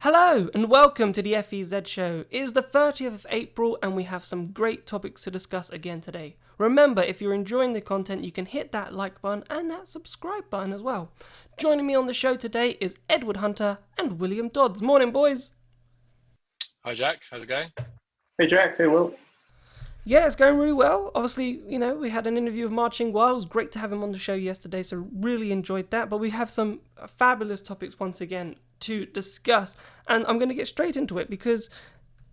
Hello and welcome to the FEZ show. It is the 30th of April and we have some great topics to discuss again today. Remember, if you're enjoying the content, you can hit that like button and that subscribe button as well. Joining me on the show today is Edward Hunter and William Dodds. Morning, boys. Hi, Jack. How's it going? Hey, Jack. Hey, Will. Yeah, it's going really well. Obviously, we had an interview with Marching Wild. It was great to have him on the show yesterday, so really enjoyed that. But we have some fabulous topics once again to discuss, and I'm going to get straight into it because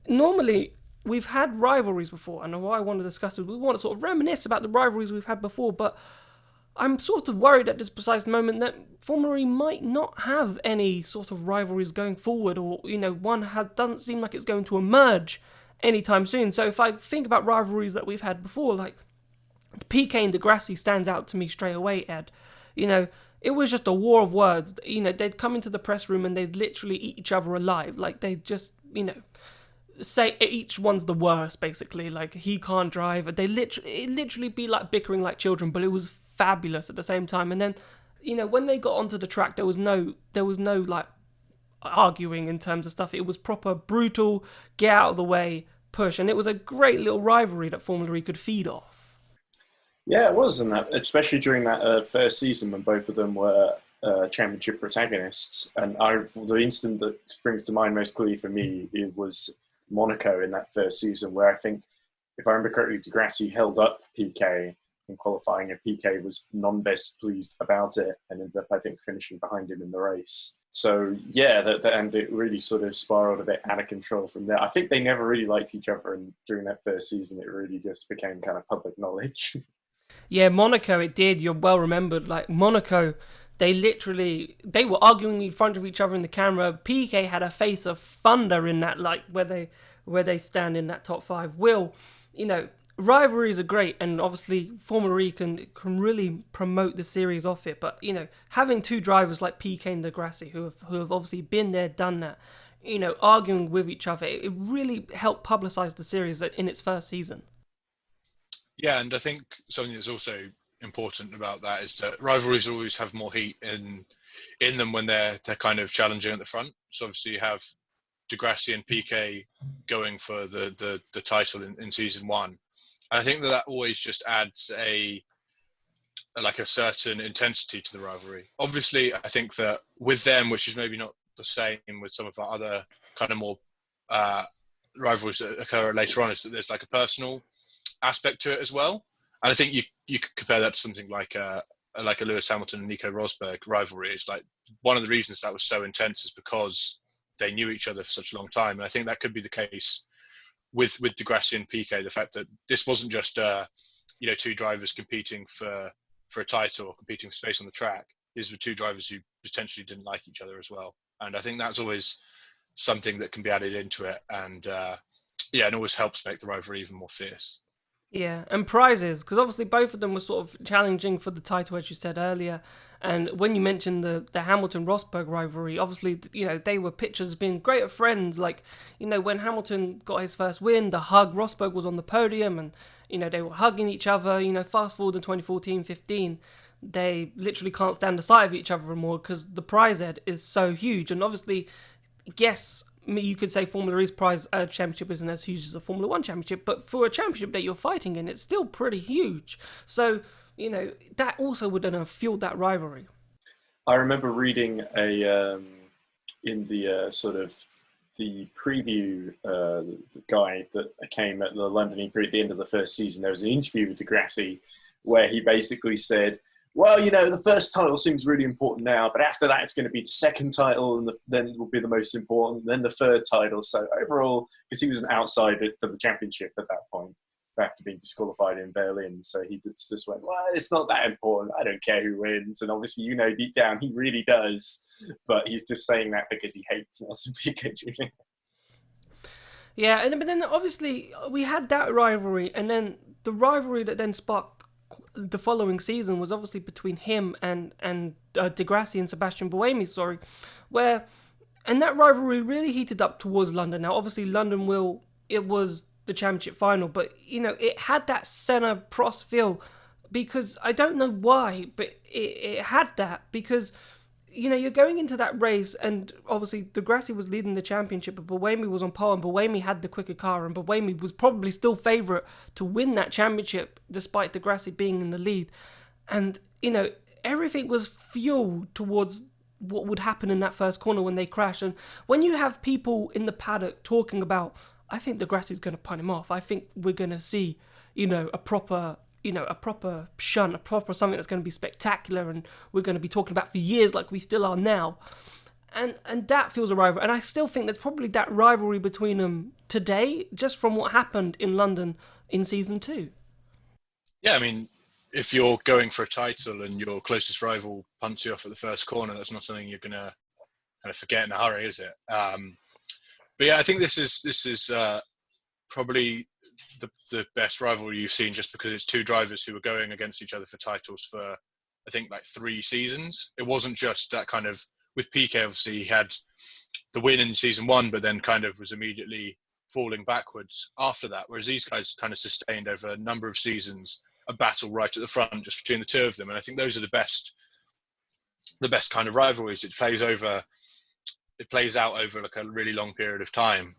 normally we've had rivalries before, and what I want to discuss is we want to sort of reminisce about the rivalries we've had before, but I'm sort of worried at this precise moment that Rivalry might not have any sort of rivalries going forward, or one doesn't seem like it's going to emerge anytime soon. So if I think about rivalries that we've had before, like PK and Degrassi stands out to me straight away, Ed. It was just a war of words. They'd come into the press room and they'd literally eat each other alive. Like, they'd just, say each one's the worst, basically. Like, he can't drive. It'd literally be like bickering like children, but it was fabulous at the same time. And then, when they got onto the track, there was no like arguing in terms of stuff. It was proper brutal, get out of the way, push. And it was a great little rivalry that Rivalry could feed off. Yeah, it was, and that especially during that first season when both of them were championship protagonists. And the incident that springs to mind most clearly for me, it was Monaco in that first season, where I think, if I remember correctly, Degrassi held up PK in qualifying, and PK was non-best pleased about it, and ended up, I think, finishing behind him in the race. So yeah, and it really sort of spiraled a bit out of control from there. I think they never really liked each other, and during that first season, it really just became kind of public knowledge. Yeah, Monaco, it did. You're well remembered. Like, Monaco, they were arguing in front of each other in the camera. PK had a face of thunder in that, like, where they stand in that top five. Rivalries are great, and obviously Rivalry can really promote the series off it. But having two drivers like PK and Degrassi who have obviously been there, done that, arguing with each other, it really helped publicize the series in its first season. Yeah, and I think something that's also important about that is that rivalries always have more heat in them when they're kind of challenging at the front. So obviously you have Degrassi and PK going for the title in season one. And I think that always just adds a certain intensity to the rivalry. Obviously, I think that with them, which is maybe not the same with some of our other kind of more rivalries that occur later on, is that there's like a personal aspect to it as well. And I think you could compare that to something like a Lewis Hamilton and Nico Rosberg rivalry. It's like one of the reasons that was so intense is because they knew each other for such a long time. And I think that could be the case with Degrassi and PK, the fact that this wasn't just two drivers competing for a title or competing for space on the track. These were two drivers who potentially didn't like each other as well. And I think that's always something that can be added into it, and it always helps make the rivalry even more fierce. Yeah, and prizes, because obviously both of them were sort of challenging for the title, as you said earlier. And when you mentioned the Hamilton-Rosberg rivalry, obviously, they were pictures as being great friends. Like, when Hamilton got his first win, the hug, Rosberg was on the podium, and, they were hugging each other. Fast forward to 2014-15, they literally can't stand the sight of each other anymore because the prize, Ed, is so huge. And obviously, yes, you could say Formula E's prize championship isn't as huge as a Formula 1 championship, but for a championship that you're fighting in, it's still pretty huge. So, that also would have fueled that rivalry. I remember reading in the sort of the preview guide that came at the London E-Prix at the end of the first season, there was an interview with Degrassi where he basically said, well, the first title seems really important now, but after that, it's going to be the second title, and then it will be the most important, then the third title. So overall, because he was an outsider for the championship at that point, after being disqualified in Berlin, so he just went, well, it's not that important. I don't care who wins. And obviously, deep down, he really does. But he's just saying that because he hates Nelson Piquet Jr. Yeah, but then obviously, we had that rivalry, and then the rivalry that then sparked the following season was obviously between him and Degrassi and Sebastian Buemi, and that rivalry really heated up towards London. Now, obviously, it was the championship final, but it had that Senna Prost feel, because I don't know why, but it had that, because you're going into that race, and obviously Degrassi was leading the championship, but Buemi was on pole, and Buemi had the quicker car, and Buemi was probably still favourite to win that championship, despite Degrassi being in the lead. And, everything was fueled towards what would happen in that first corner when they crashed. And when you have people in the paddock talking about, I think Degrassi's going to punt him off, I think we're going to see, a proper shunt, a proper something that's going to be spectacular, and we're going to be talking about for years like we still are now. And that feels a rivalry. And I still think there's probably that rivalry between them today, just from what happened in London in season 2. Yeah, I mean, if you're going for a title and your closest rival punts you off at the first corner, that's not something you're going to kind of forget in a hurry, is it? But yeah, I think this is probably the best rivalry you've seen, just because it's two drivers who were going against each other for titles for, I think, like 3 seasons. It wasn't just that kind of, with PK, obviously he had the win in season 1, but then kind of was immediately falling backwards after that. Whereas these guys kind of sustained over a number of seasons a battle right at the front, just between the two of them. And I think those are the best kind of rivalries. It plays out over like a really long period of time.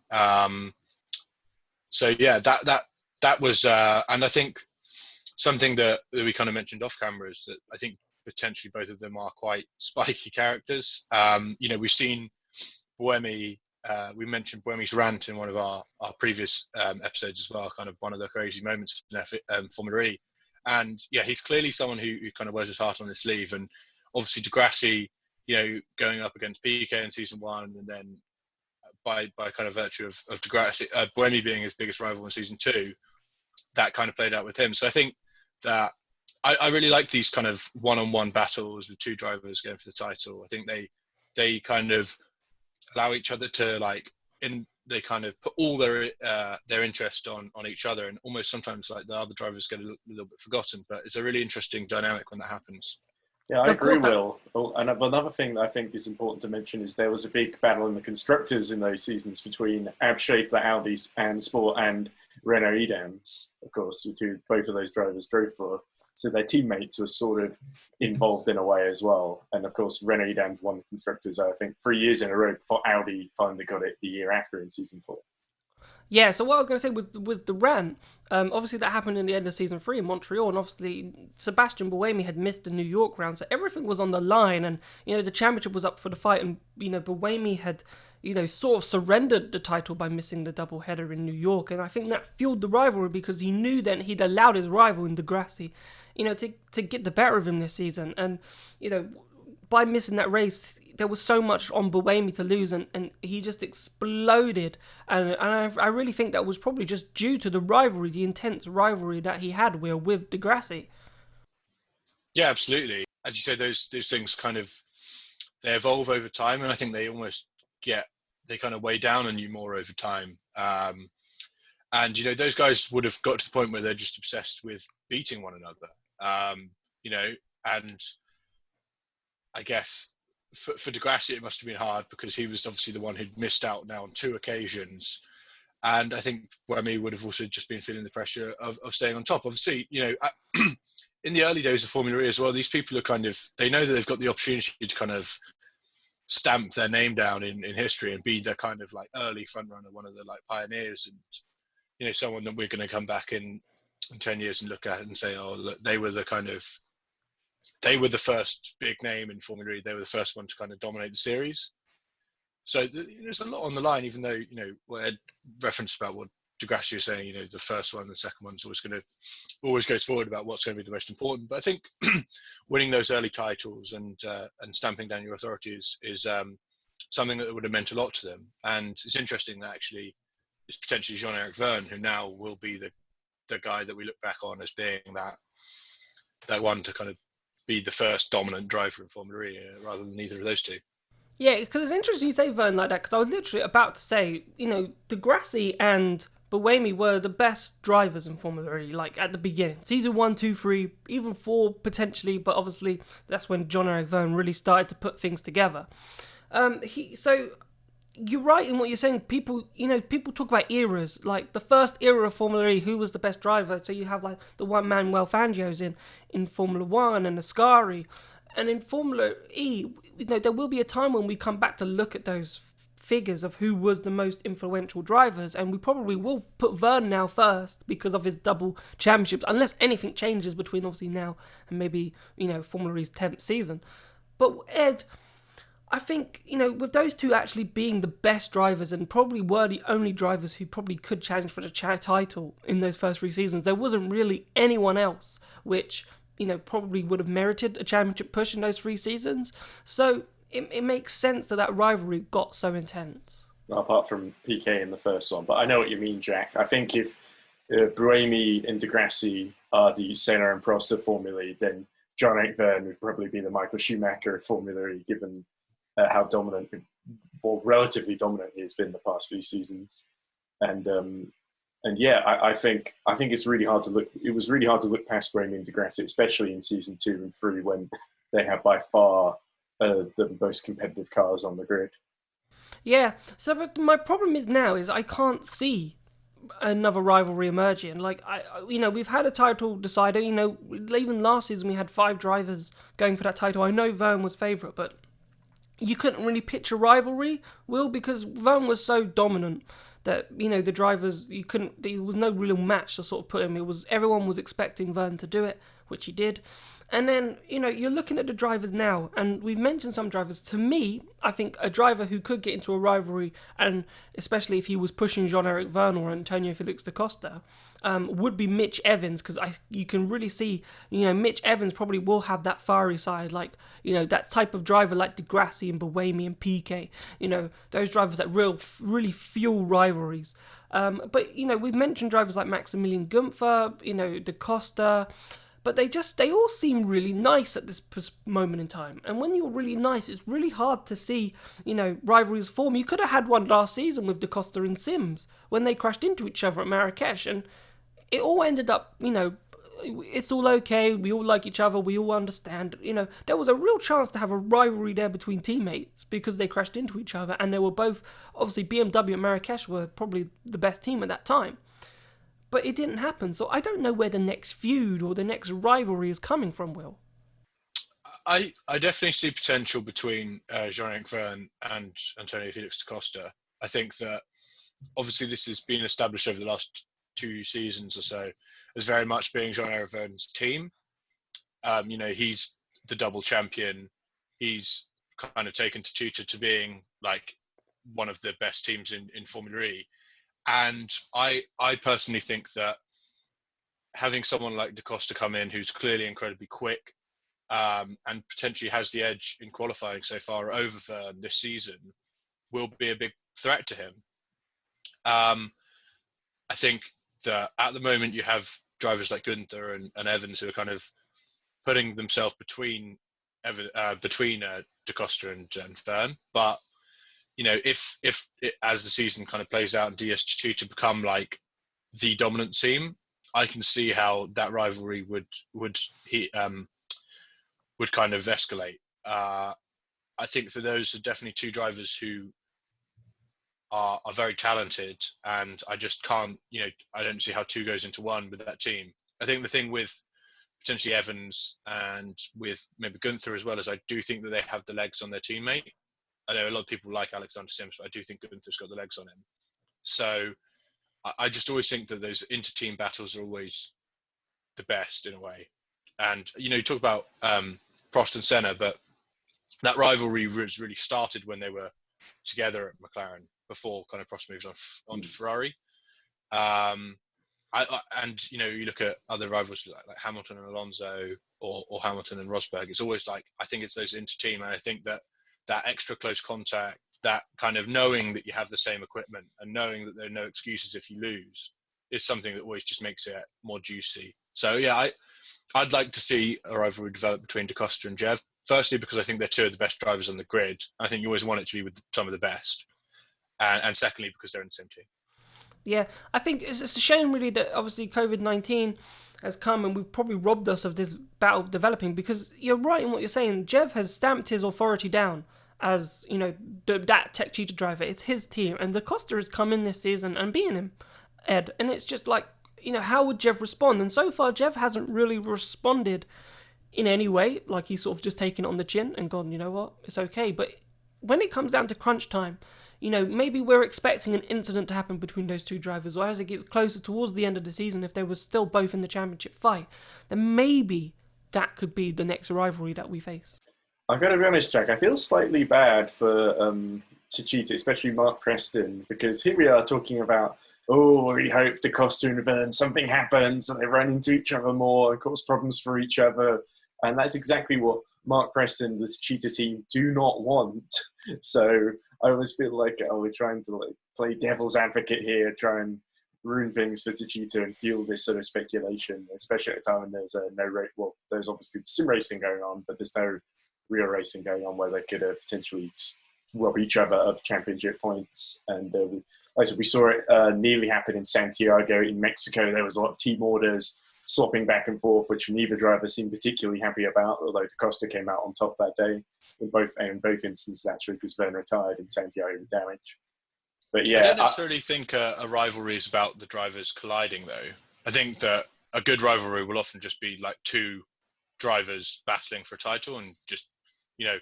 So yeah, that was, and I think something that we kind of mentioned off camera is that I think potentially both of them are quite spiky characters. We've seen Buemi, we mentioned Buemi's rant in one of our previous episodes as well, kind of one of the crazy moments in Formula E. And yeah, he's clearly someone who kind of wears his heart on his sleeve. And obviously Degrassi, going up against PK in season 1, and then by kind of virtue of Degrassi, Buemi being his biggest rival in season 2, that kind of played out with him. So I think that I really like these kind of one-on-one battles with two drivers going for the title. I think they kind of allow each other to they kind of put all their interest on each other, and almost sometimes like the other drivers get a little bit forgotten. But it's a really interesting dynamic when that happens. Yeah, I agree, Will. And another thing that I think is important to mention is there was a big battle in the constructors in those seasons between Ab Schaeffler, Audi's and Sport, and Renault Edams, of course, who both of those drivers drove for. So their teammates were sort of involved in a way as well. And of course, Renault Edams won the constructors, I think, 3 years in a row before Audi finally got it the year after in season 4. Yeah, so what I was going to say was the rant. Obviously, that happened in the end of season 3 in Montreal, and obviously Sebastian Buemi had missed the New York round, so everything was on the line, and the championship was up for the fight, and Buemi had sort of surrendered the title by missing the double header in New York, and I think that fueled the rivalry because he knew then he'd allowed his rival in Degrassi, to get the better of him this season, and by missing that race, there was so much on Buemi to lose, and he just exploded. And I really think that was probably just due to the rivalry, the intense rivalry that he had with Degrassi. Yeah, absolutely. As you say, those things kind of, they evolve over time, and I think they almost they kind of weigh down on you more over time. And those guys would have got to the point where they're just obsessed with beating one another. And I guess for Degrassi, it must have been hard because he was obviously the one who'd missed out now on 2 occasions. And I think Buemi would have also just been feeling the pressure of staying on top. Obviously, in the early days of Formula E as well, these people are they know that they've got the opportunity to kind of stamp their name down in history and be the kind of like early front runner, one of the like pioneers, and someone that we're going to come back in 10 years and look at and say, oh, look, they were the first big name in Formula E. They were the first one to kind of dominate the series. So there's a lot on the line, even though, what Ed referenced about what Degrassi was saying, the first one and the second one's always goes forward about what's going to be the most important. But I think winning those early titles and stamping down your authority is something that would have meant a lot to them. And it's interesting that actually it's potentially Jean-Eric Vergne who now will be the guy that we look back on as being that one to kind of be the first dominant driver in Formula E, rather than either of those two. Yeah, because it's interesting you say Vergne like that, because I was literally about to say, Degrassi and Buemi were the best drivers in Formula E, like at the beginning. Season 1, 2, 3, even 4 potentially, but obviously that's when Jean-Eric Vergne really started to put things together. So you're right in what you're saying. People talk about eras, like the first era of Formula E, who was the best driver. So you have like the one Manuel Fangio's in Formula 1 and Ascari. And in Formula E, there will be a time when we come back to look at those figures of who was the most influential drivers, and we probably will put Verne now first because of his double championships, unless anything changes between obviously now and maybe Formula E's 10th season. But Ed, I think with those two actually being the best drivers and probably were the only drivers who probably could challenge for the title in those first 3 seasons, there wasn't really anyone else which probably would have merited a championship push in those 3 seasons. So it makes sense that rivalry got so intense. Apart from PK in the first one. But I know what you mean, Jack. I think if Buemi and Degrassi are the Senna and Prost of Formula E, then Jean-Eric Verne would probably be the Michael Schumacher of Formula E, given how dominant, or relatively dominant, he has been the past few seasons. And yeah, I think it's really hard to look. It was really hard to look past Buemi and Degrassi, especially in season 2 and 3 when they have by far the most competitive cars on the grid. Yeah, so but my problem is now I can't see another rivalry emerging. Like we've had a title decider. Even last season we had 5 drivers going for that title. I know Verne was favourite, but you couldn't really pitch a rivalry, Will, because Verne was so dominant that the drivers there was no real match to sort of put him. Everyone was expecting Verne to do it, which he did. And then, you're looking at the drivers now, and we've mentioned some drivers. To me, I think a driver who could get into a rivalry, and especially if he was pushing Jean-Eric Verne or Antonio Felix da Costa, would be Mitch Evans, because you can really see, Mitch Evans probably will have that fiery side, like, that type of driver like Degrassi and Buemi and Piquet, those drivers that really fuel rivalries. But, we've mentioned drivers like Maximilian Gunther, da Costa. But they all seem really nice at this moment in time. And when you're really nice, it's really hard to see, rivalries form. You could have had one last season with Da Costa and Sims when they crashed into each other at Marrakesh. And it all ended up, it's all okay. We all like each other. We all understand. There was a real chance to have a rivalry there between teammates because they crashed into each other. And they were both, obviously, BMW and Marrakesh were probably the best team at that time. But it didn't happen, so I don't know where the next feud or the next rivalry is coming from, Will. I definitely see potential between Jean-Eric Verne and Antonio Felix da Costa. I think that obviously this has been established over the last 2 seasons or so as very much being Jean-Eric Verne's team. He's the double champion. He's kind of taken Techeetah to being like one of the best teams in Formula E. And I personally think that having someone like Da Costa come in, who's clearly incredibly quick and potentially has the edge in qualifying so far over Verne this season, will be a big threat to him. I think that at the moment you have drivers like Gunther and Evans who are kind of putting themselves between Da Costa and Verne, but if it, as the season kind of plays out and DS Techeetah become like the dominant team, I can see how that rivalry would kind of escalate. I think that those are definitely 2 drivers who are very talented, and I just can't, I don't see how 2 goes into 1 with that team. I think the thing with potentially Evans and with maybe Gunther as well is I do think that they have the legs on their teammate. I know a lot of people like Alexander Sims, but I do think Gunther's got the legs on him. So I just always think that those inter-team battles are always the best in a way. And, you talk about Prost and Senna, but that rivalry was really started when they were together at McLaren before kind of Prost moved on to Ferrari. You look at other rivals like Hamilton and Alonso or Hamilton and Rosberg, it's always like, I think it's those inter-team, and I think that extra close contact, that kind of knowing that you have the same equipment and knowing that there are no excuses if you lose, is something that always just makes it more juicy. So yeah, I'd like to see a rivalry develop between Da Costa and Jev. Firstly, because I think they're 2 of the best drivers on the grid. I think you always want it to be with some of the best. And secondly, because they're in the same team. Yeah, I think it's a shame really that obviously COVID-19 has come and we've probably robbed us of this battle developing, because you're right in what you're saying. Jev has stamped his authority down as, that Techeetah driver. It's his team, and Da Costa has come in this season and beaten him, Ed. And it's just like, how would Jev respond? And so far, Jev hasn't really responded in any way, like he's sort of just taken it on the chin and gone, you know what, it's okay. But when it comes down to crunch time, maybe we're expecting an incident to happen between those two drivers, or as it gets closer towards the end of the season, if they were still both in the championship fight, then maybe that could be the next rivalry that we face. I've got to be honest, Jack, I feel slightly bad for Tsuchita, especially Mark Preston, because here we are talking about, we hope Da Costa and Verne, something happens and they run into each other more and cause problems for each other. And that's exactly what Mark Preston, the Tsuchita team, do not want. So I always feel like, we're trying to play devil's advocate here, try and ruin things for Tsuchita and fuel this sort of speculation, especially at a time when there's no race. Well, there's obviously sim racing going on, but there's no real racing going on where they could potentially rob each other of championship points. And like I said, we saw it nearly happen in Santiago in Mexico. There was a lot of team orders swapping back and forth, which neither driver seemed particularly happy about, although Da Costa came out on top that day in both instances, actually, because Verne retired in Santiago with damage. But yeah, I don't necessarily think a rivalry is about the drivers colliding, though. I think that a good rivalry will often just be like two drivers battling for a title and just,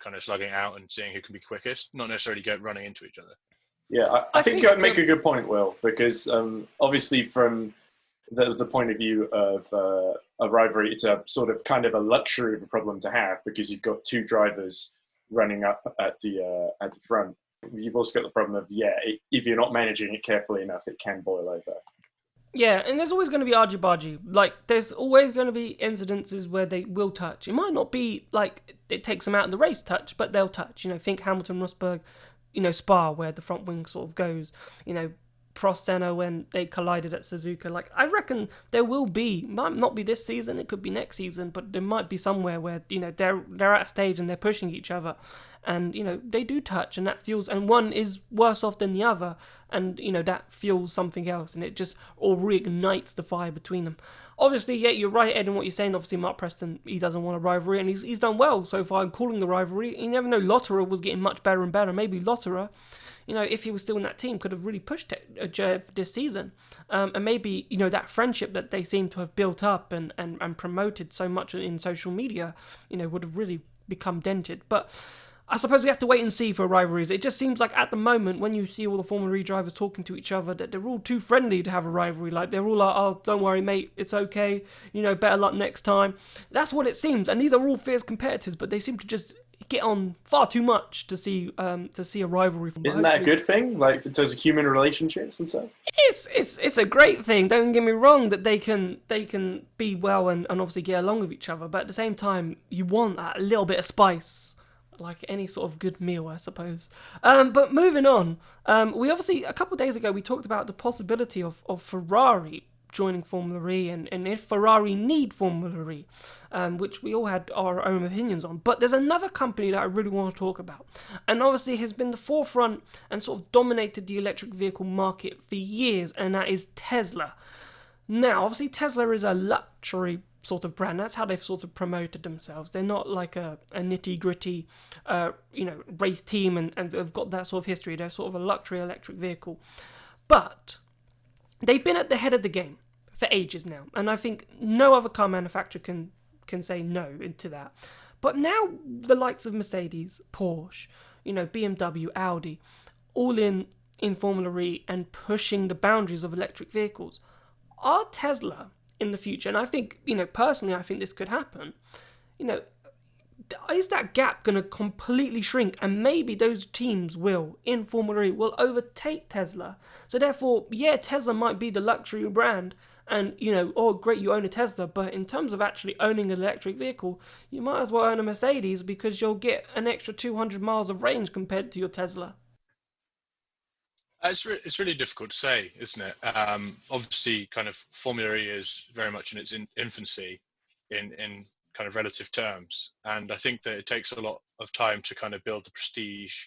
kind of slugging out and seeing who can be quickest, not necessarily running into each other. Yeah, I think you make a good point, Will, because obviously from the point of view of a rivalry, it's a sort of kind of a luxury of a problem to have because you've got two drivers running up at the front. You've also got the problem of, if you're not managing it carefully enough, it can boil over. Yeah, and there's always going to be argy-bargy. Like, there's always going to be incidences where they will touch. It might not be like it takes them out in the race touch, but they'll touch. Think Hamilton, Rosberg, Spa, where the front wing sort of goes. Prost, Senna, when they collided at Suzuka. Like, I reckon there will be, might not be this season, it could be next season, but there might be somewhere where, they're at a stage and they're pushing each other. And, they do touch, and that fuels, and one is worse off than the other, and, that fuels something else, and it just all reignites the fire between them. Obviously, yeah, you're right, Ed, in what you're saying. Obviously, Mark Preston, he doesn't want a rivalry, and he's done well so far in calling the rivalry. You never know, Lotterer was getting much better and better. Maybe Lotterer, if he was still in that team, could have really pushed it this season. And maybe, that friendship that they seem to have built up and promoted so much in social media, would have really become dented. But I suppose we have to wait and see for rivalries. It just seems like at the moment, when you see all the Formula E drivers talking to each other, that they're all too friendly to have a rivalry. Like, they're all like, oh, don't worry, mate, it's okay. Better luck next time. That's what it seems. And these are all fierce competitors, but they seem to just get on far too much to see a rivalry. Isn't that a good thing? Like, in terms of human relationships and stuff? It's a great thing. Don't get me wrong, that they can be well and obviously get along with each other. But at the same time, you want that little bit of spice, like any sort of good meal, I suppose. But moving on, we obviously, a couple of days ago, we talked about the possibility of Ferrari joining Formula E, and if Ferrari need Formula E, which we all had our own opinions on. But there's another company that I really want to talk about, and obviously has been the forefront and sort of dominated the electric vehicle market for years, and that is Tesla. Now, obviously, Tesla is a luxury sort of brand. That's how they've sort of promoted themselves. They're not like a nitty-gritty, race team, and they've got that sort of history. They're sort of a luxury electric vehicle. But they've been at the head of the game for ages now, and I think no other car manufacturer can say no to that. But now the likes of Mercedes, Porsche, BMW, Audi, all in Formula E and pushing the boundaries of electric vehicles. Are Tesla in the future, and I think, personally, I think this could happen, is that gap going to completely shrink, and maybe those teams in Formula E will overtake Tesla? So therefore, yeah, Tesla might be the luxury brand, and, great, you own a Tesla, but in terms of actually owning an electric vehicle, you might as well own a Mercedes, because you'll get an extra 200 miles of range compared to your Tesla. It's really difficult to say, isn't it? Obviously, kind of Formula E is very much in its infancy in kind of relative terms, and I think that it takes a lot of time to kind of build the prestige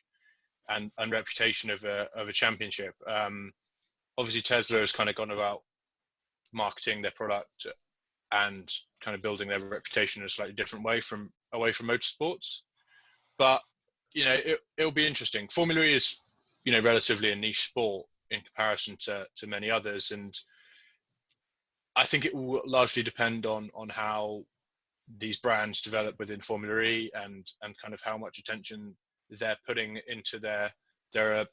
and reputation of a championship. Obviously, Tesla has kind of gone about marketing their product and kind of building their reputation in a slightly different way away from motorsports. But it'll be interesting. Formula E is relatively a niche sport in comparison to many others, and I think it will largely depend on how these brands develop within Formula E and kind of how much attention they're putting into their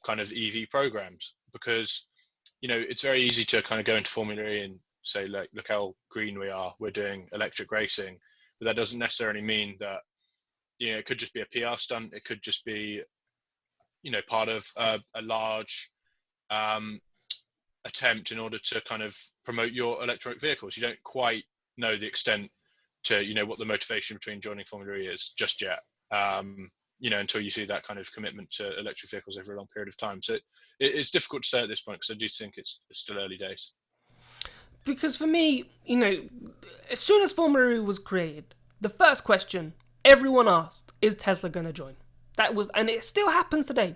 kind of EV programs. Because, you know, it's very easy to kind of go into Formula E and say, like, look how green we are, we're doing electric racing. But that doesn't necessarily mean that, you know, it could just be a PR stunt. It could just be, you know, part of a large attempt in order to kind of promote your electric vehicles. You don't quite know the extent to, you know, what the motivation between joining Formula E is just yet, you know, until you see that kind of commitment to electric vehicles over a long period of time. So it's difficult to say at this point, because I do think it's still early days. Because for me, you know, as soon as Formula E was created, the first question everyone asked, is Tesla going to join? That was, and it still happens today.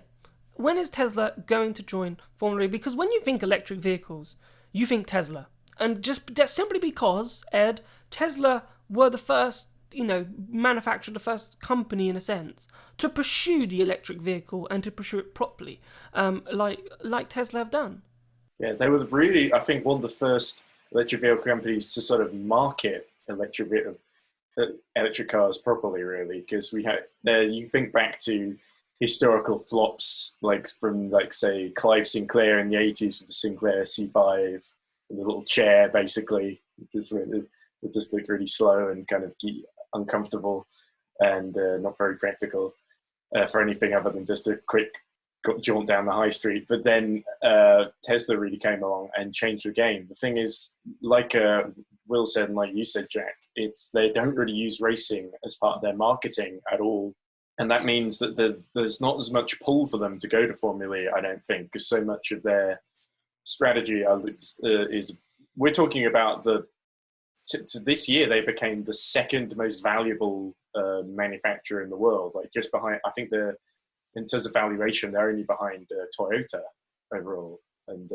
When is Tesla going to join Formula E? Because when you think electric vehicles, you think Tesla. And just that's simply because, Ed, Tesla were the first, you know, manufacturer, the first company in a sense, to pursue the electric vehicle and to pursue it properly, like Tesla have done. Yeah, they were really, I think, one of the first electric vehicle companies to sort of market electric cars properly, really, because we had there. You think back to historical flops, like from, like, say, Clive Sinclair in the 80s with the Sinclair C5 and the little chair, basically. It just looked really slow and kind of uncomfortable and not very practical for anything other than just a quick jaunt down the high street. But then Tesla really came along and changed the game. The thing is, like Will said and like you said, Jack, they don't really use racing as part of their marketing at all. And that means that there's not as much pull for them to go to Formula E, I don't think, because so much of their strategy is, we're talking about to this year, they became the second most valuable manufacturer in the world, like just behind, I think in terms of valuation, they're only behind Toyota overall. And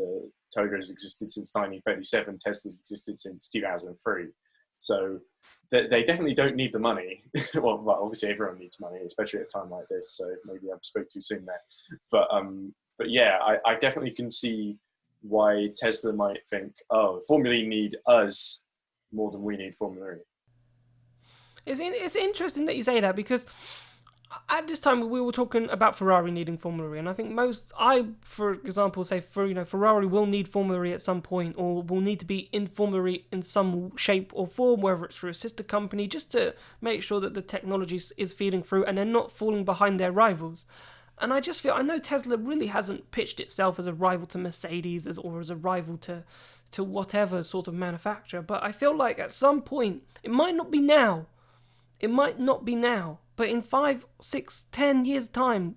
Toyota has existed since 1937, Tesla's existed since 2003. So they definitely don't need the money. well, obviously everyone needs money, especially at a time like this. So maybe I've spoke too soon there. But yeah, I definitely can see why Tesla might think, oh, Formula E need us more than we need Formula E. It's interesting that you say that, because at this time we were talking about Ferrari needing Formula E, and I think for example, say Ferrari will need Formula E at some point, or will need to be in Formula E in some shape or form, whether it's through a sister company, just to make sure that the technology is feeding through and they're not falling behind their rivals. And I just feel, I know Tesla really hasn't pitched itself as a rival to Mercedes or as a rival to whatever sort of manufacturer, but I feel like at some point, it might not be now, but in 5, 6, 10 years' time,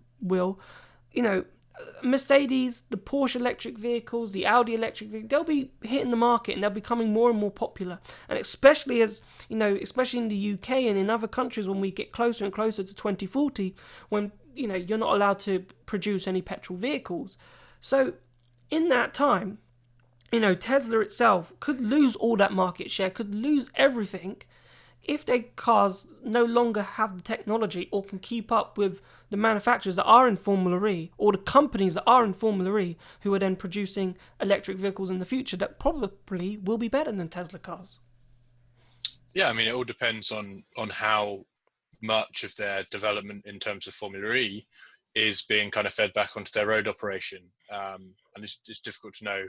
Mercedes, the Porsche electric vehicles, the Audi electric vehicles, they'll be hitting the market and they'll be becoming more and more popular. And especially especially in the UK and in other countries, when we get closer and closer to 2040, when, you're not allowed to produce any petrol vehicles. So in that time, Tesla itself could lose all that market share, could lose everything, if their cars no longer have the technology or can keep up with the manufacturers that are in Formula E, or the companies that are in Formula E, who are then producing electric vehicles in the future that probably will be better than Tesla cars. Yeah, I mean, it all depends on how much of their development in terms of Formula E is being kind of fed back onto their road operation. And it's difficult to know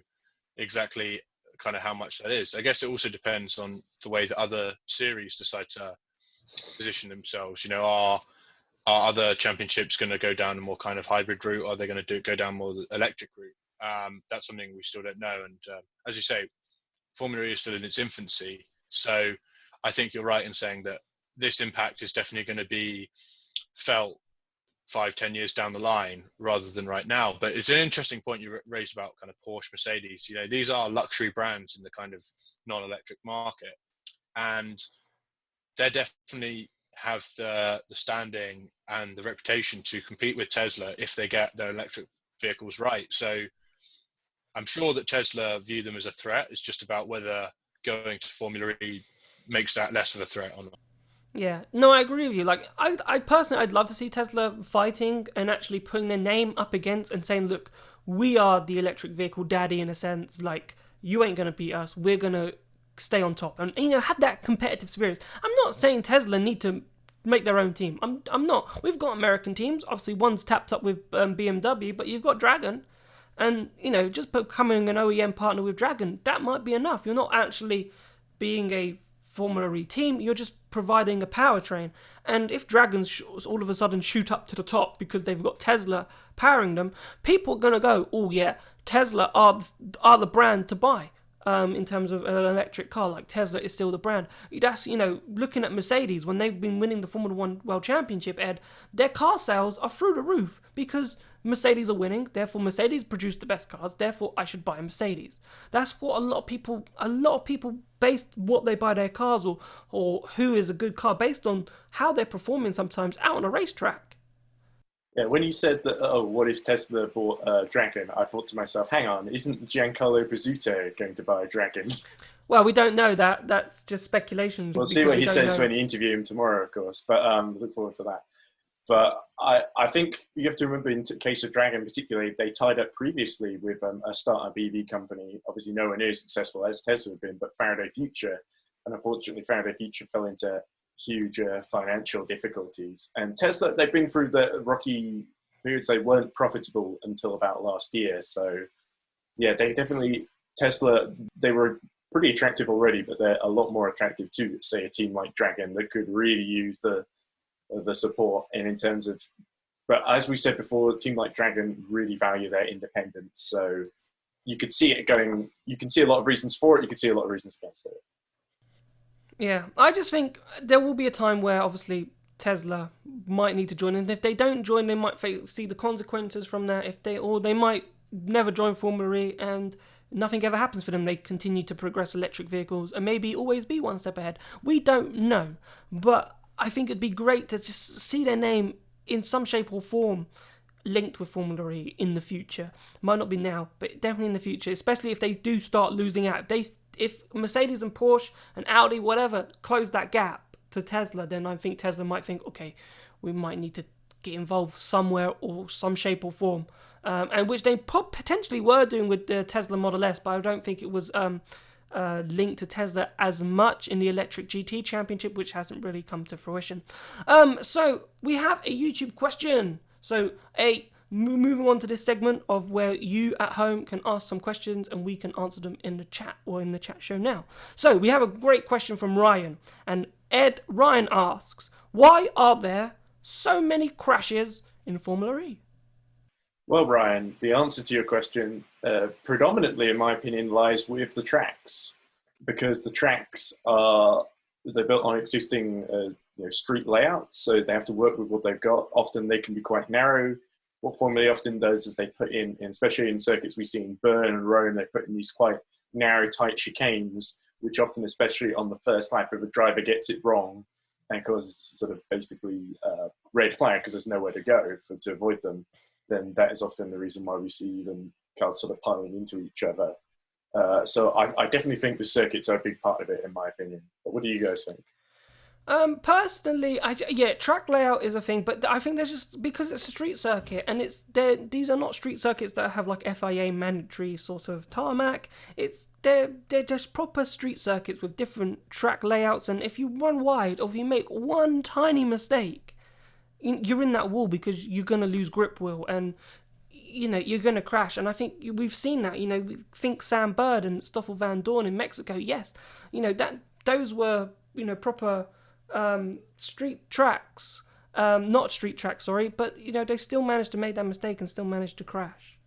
exactly kind of how much that is. I guess it also depends on the way that other series decide to position themselves. Are other championships going to go down a more kind of hybrid route? Are they going to go down more the electric route? That's something we still don't know. And as you say, Formula E is still in its infancy. So I think you're right in saying that this impact is definitely going to be felt 5-10 years down the line rather than right now. But it's an interesting point you raised about kind of Porsche, Mercedes. These are luxury brands in the kind of non-electric market, and they definitely have the standing and the reputation to compete with Tesla if they get their electric vehicles right. So I'm sure that Tesla view them as a threat. It's just about whether going to Formula E makes that less of a threat or not. Yeah, no, I agree with you. Like, I personally, I'd love to see Tesla fighting and actually putting their name up against and saying, look, we are the electric vehicle daddy in a sense. Like, you ain't going to beat us. We're going to stay on top and had that competitive spirit. I'm not saying Tesla need to make their own team. I'm not. We've got American teams. Obviously, one's tapped up with BMW, but you've got Dragon. And, just becoming an OEM partner with Dragon, that might be enough. You're not actually being a Formula E team, you're just providing a powertrain. And if Dragons all of a sudden shoot up to the top because they've got Tesla powering them, people are going to go, oh yeah, Tesla are the brand to buy. In terms of an electric car, like Tesla is still the brand. That's, looking at Mercedes, when they've been winning the Formula One World Championship, Ed, their car sales are through the roof because Mercedes are winning, therefore Mercedes produce the best cars, therefore I should buy a Mercedes. That's what a lot of people base what they buy their cars or who is a good car based on how they're performing sometimes out on a racetrack. Yeah, when you said that, what if Tesla bought a Dragon, I thought to myself, hang on, isn't Giancarlo Bazzuto going to buy a Dragon? Well, we don't know that. That's just speculation. We'll see what he says when you interview him tomorrow, of course. But look forward for that. But I think you have to remember, in the case of Dragon particularly, they tied up previously with a startup EV company, obviously nowhere near as successful as Tesla have been, but Faraday Future. And unfortunately, Faraday Future fell into huge financial difficulties. And Tesla, they've been through the rocky periods. They weren't profitable until about last year. So, yeah, they definitely, Tesla, they were pretty attractive already, but they're a lot more attractive to, say, a team like Dragon that could really use the support. And in terms of, but as we said before, a team like Dragon really value their independence. So you could see it going, you can see a lot of reasons for it, you could see a lot of reasons against it. Yeah, I just think there will be a time where obviously Tesla might need to join, and if they don't join, they might see the consequences from that. They might never join Formula E, and nothing ever happens for them. They continue to progress electric vehicles and maybe always be one step ahead. We don't know, but I think it'd be great to just see their name in some shape or form linked with Formula E in the future. Might not be now, but definitely in the future, especially if they do start losing out. If Mercedes and Porsche and Audi, whatever, close that gap to Tesla, then I think Tesla might think, okay, we might need to get involved somewhere or some shape or form. And which they potentially were doing with the Tesla Model S, but I don't think it was linked to Tesla as much in the Electric GT Championship, which hasn't really come to fruition. So we have a YouTube question. So moving on to this segment of where you at home can ask some questions and we can answer them in the chat or in the chat show now. So we have a great question from Ryan. And Ryan asks, why are there so many crashes in Formula E? Well, Brian, the answer to your question predominantly, in my opinion, lies with the tracks. Because the tracks they're built on existing street layouts, so they have to work with what they've got. Often they can be quite narrow. What Formula E often does is they put in, especially in circuits we see in Bern and Rome, they put in these quite narrow, tight chicanes, which often, especially on the first lap, if a driver gets it wrong and causes sort of basically red flag because there's nowhere to go to avoid them, then that is often the reason why we see even cars sort of piling into each other. So I definitely think the circuits are a big part of it, in my opinion. But what do you guys think? Personally, track layout is a thing, but I think there's just, because it's a street circuit and these are not street circuits that have like FIA mandatory sort of tarmac. They're just proper street circuits with different track layouts, and if you run wide or if you make one tiny mistake, you're in that wall because you're gonna lose grip wheel and you're gonna crash. And I think we've seen that. We think Sam Bird and Stoffel Van Dorn in Mexico. Yes, those were proper street tracks, not street tracks, sorry, but they still managed to make that mistake and still managed to crash.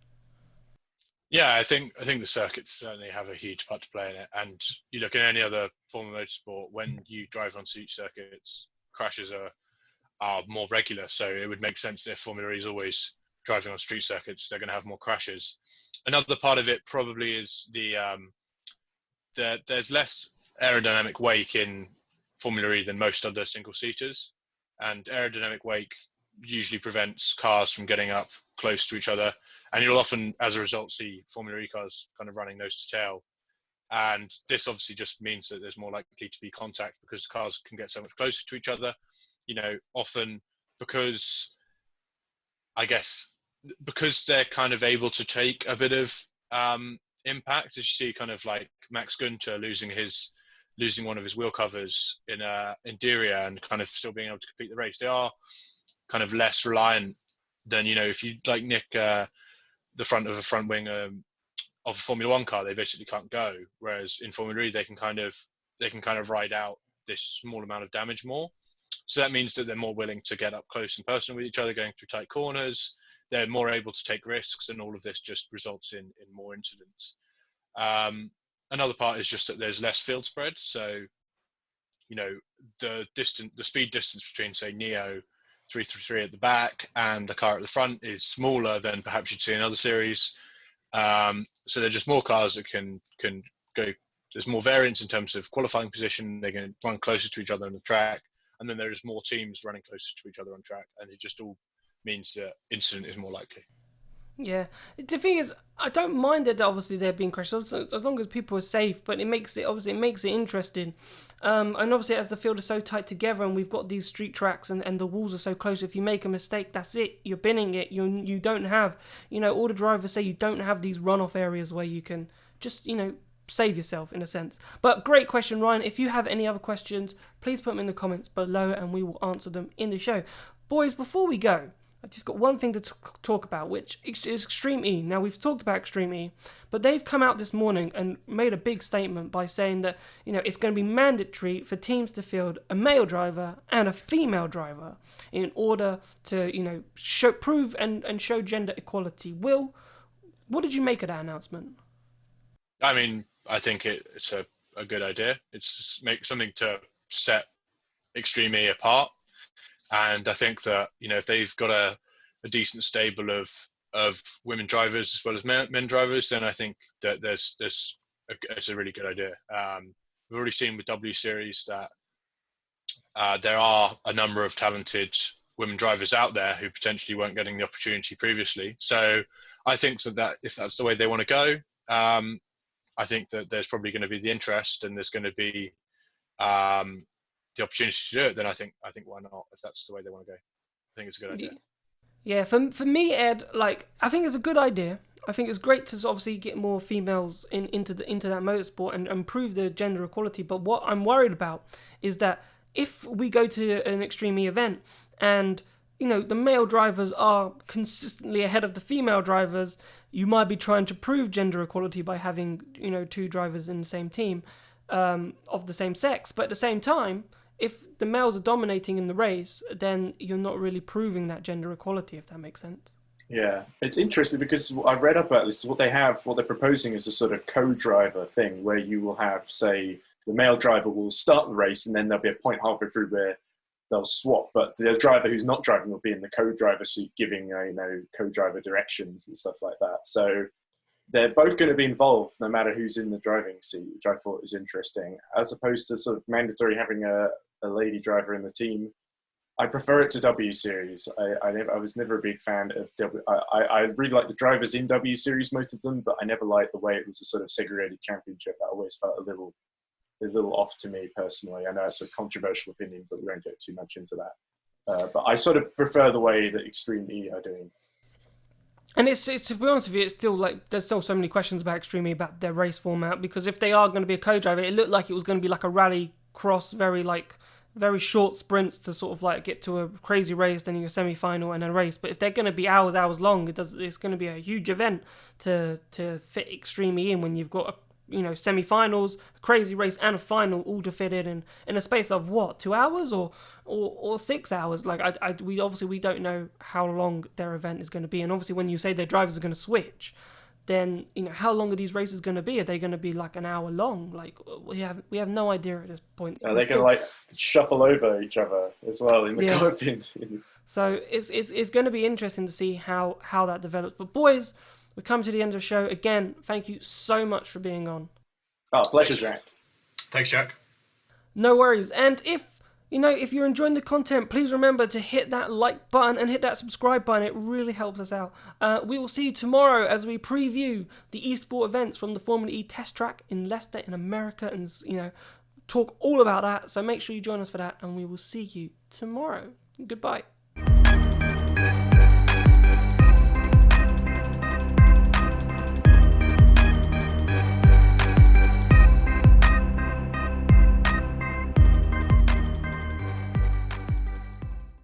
Yeah, I think the circuits certainly have a huge part to play in it. And you look at any other form of motorsport, when you drive on street circuits, crashes are more regular. So it would make sense if Formula E is always driving on street circuits, they're going to have more crashes. Another part of it probably is there's less aerodynamic wake in Formula E than most other single-seaters, and aerodynamic wake usually prevents cars from getting up close to each other, and you'll often, as a result, see Formula E cars kind of running nose to tail. And this obviously just means that there's more likely to be contact because the cars can get so much closer to each other. Often because they're kind of able to take a bit of impact, as you see kind of like Max Günther losing his losing one of his wheel covers in Diriyah and kind of still being able to complete the race. They are kind of less reliant than, if you like nick the front of a front wing of a Formula One car, they basically can't go. Whereas in Formula E, they can kind of ride out this small amount of damage more. So that means that they're more willing to get up close and personal with each other, going through tight corners. They're more able to take risks, and all of this just results in more incidents. Another part is just that there's less field spread. So, the speed distance between, say, Neo 333 at the back and the car at the front is smaller than perhaps you'd see in other series. So there are just more cars that can go. There's more variance in terms of qualifying position. They're going to run closer to each other on the track, and then there's more teams running closer to each other on track, and it just all means that incident is more likely. Yeah, the thing is, I don't mind that obviously they're being crashed as long as people are safe, but it makes it interesting. And obviously, as the field is so tight together, and we've got these street tracks, and the walls are so close, if you make a mistake, that's it. You're binning it. You don't have, all the drivers say you don't have these runoff areas where you can just, save yourself in a sense. But great question, Ryan. If you have any other questions, please put them in the comments below, and we will answer them in the show. Boys, before we go, I've just got one thing to talk about, which is Extreme E. Now, we've talked about Extreme E, but they've come out this morning and made a big statement by saying that, it's going to be mandatory for teams to field a male driver and a female driver in order to, prove and show gender equality. Will, what did you make of that announcement? I mean, I think it's a good idea. It's make something to set Extreme E apart. And I think that, if they've got a decent stable of women drivers as well as men drivers, then I think that it's a really good idea. We've already seen with W Series that there are a number of talented women drivers out there who potentially weren't getting the opportunity previously. So I think that if that's the way they want to go, I think that there's probably going to be the interest, and there's going to be the opportunity to do it, then I think why not, if that's the way they want to go. I think it's a good idea. Yeah, for me, Ed, I think it's a good idea. I think it's great to obviously get more females into that motorsport and improve the gender equality. But what I'm worried about is that if we go to an Extreme E event and the male drivers are consistently ahead of the female drivers, you might be trying to prove gender equality by having two drivers in the same team of the same sex. But at the same time, if the males are dominating in the race, then you're not really proving that gender equality, if that makes sense. Yeah, it's interesting because I read up about this. What they're proposing is a sort of co-driver thing where you will have, say, the male driver will start the race and then there'll be a point halfway through where they'll swap, but the driver who's not driving will be in the co-driver seat giving, co-driver directions and stuff like that. So they're both going to be involved no matter who's in the driving seat, which I thought was interesting, as opposed to sort of mandatory having a lady driver in the team. I prefer it to W Series. I was never a big fan of I really like the drivers in W Series, most of them, but I never liked the way it was a sort of segregated championship. That always felt a little off to me personally. I know it's a controversial opinion, but we won't get too much into that. But I sort of prefer the way that Extreme E are doing. And it's to be honest with you, it's still there's still so many questions about Extreme E, about their race format, because if they are going to be a co-driver, it looked like it was going to be like a rally cross, very short sprints to sort of get to a crazy race, then your semi-final and a race. But if they're going to be hours long, it's going to be a huge event to fit Extreme E in when you've got semi-finals, a crazy race, and a final all to fit in a space of what, 2 hours or 6 hours? We don't know how long their event is going to be, and obviously when you say their drivers are going to switch, then how long are these races going to be? Are they going to be an hour long? We have no idea at this point. Are they going to shuffle over each other as well in the cockpit? So it's going to be interesting to see how that develops. But boys, we come to the end of the show. Again, thank you so much for being on. Oh, pleasure, Jack. Thanks, Jack. No worries. And if you're enjoying the content, please remember to hit that like button and hit that subscribe button. It really helps us out. We will see you tomorrow as we preview the eSport events from the Formula E test track in Leicester in America, and talk all about that. So make sure you join us for that, and we will see you tomorrow. Goodbye.